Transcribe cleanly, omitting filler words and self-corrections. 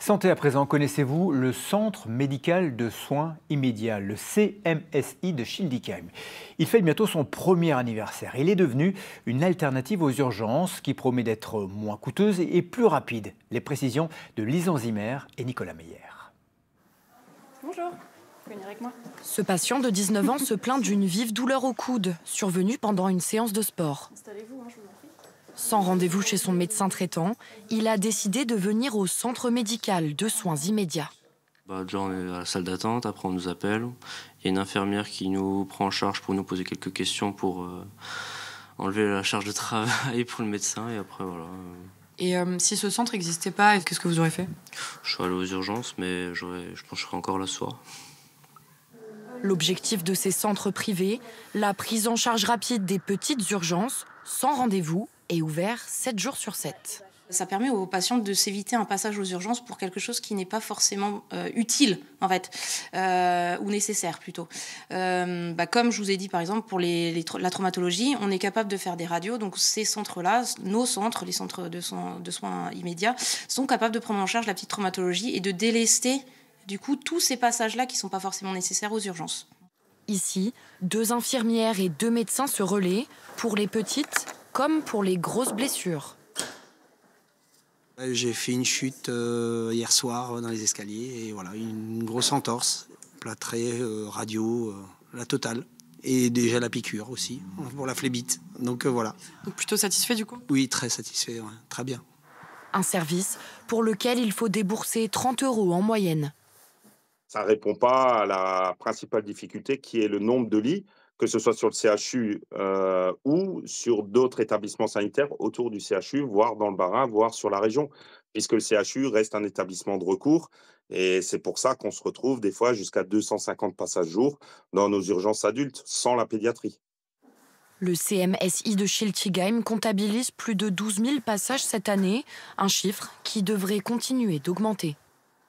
Santé à présent, connaissez-vous le Centre médical de soins immédiats, le CMSI de Schildikheim? Il fête bientôt son premier anniversaire. Il est devenu une alternative aux urgences qui promet d'être moins coûteuse et plus rapide. Les précisions de Lise Zimmer et Nicolas Meyer. Bonjour, vous venir avec moi. Ce patient de 19 ans se plaint d'une vive douleur au coude, survenue pendant une séance de sport. Installez-vous, je vous en prie. Sans rendez-vous chez son médecin traitant, il a décidé de venir au centre médical de soins immédiats. Déjà, on est à la salle d'attente, après on nous appelle. Il y a une infirmière qui nous prend en charge pour nous poser quelques questions pour enlever la charge de travail pour le médecin. Et après, voilà. Et si ce centre n'existait pas, qu'est-ce que vous aurez fait? Je suis allé aux urgences, mais je pense que je serai encore là ce soir. L'objectif de ces centres privés, la prise en charge rapide des petites urgences, sans rendez-vous, est ouvert 7 jours sur 7. Ça permet aux patients de s'éviter un passage aux urgences pour quelque chose qui n'est pas forcément utile, en fait, ou nécessaire plutôt. Comme je vous ai dit, par exemple, pour la traumatologie, on est capable de faire des radios. Donc ces centres-là, nos centres, les centres de soins immédiats, sont capables de prendre en charge la petite traumatologie et de délester, du coup, tous ces passages-là qui ne sont pas forcément nécessaires aux urgences. Ici, 2 infirmières et 2 médecins se relaient, pour les petites comme pour les grosses blessures. J'ai fait une chute hier soir dans les escaliers et voilà, une grosse entorse, plâtré, radio, la totale. Et déjà la piqûre aussi, pour la phlébite. Donc voilà. Donc plutôt satisfait du coup? Oui, très satisfait, ouais, très bien. Un service pour lequel il faut débourser 30 € en moyenne. Ça ne répond pas à la principale difficulté qui est le nombre de lits, que ce soit sur le CHU ou sur d'autres établissements sanitaires autour du CHU, voire dans le Bas-Rhin, voire sur la région, puisque le CHU reste un établissement de recours. Et c'est pour ça qu'on se retrouve des fois jusqu'à 250 passages jour dans nos urgences adultes, sans la pédiatrie. Le CMSI de Schildikheim comptabilise plus de 12 000 passages cette année, un chiffre qui devrait continuer d'augmenter.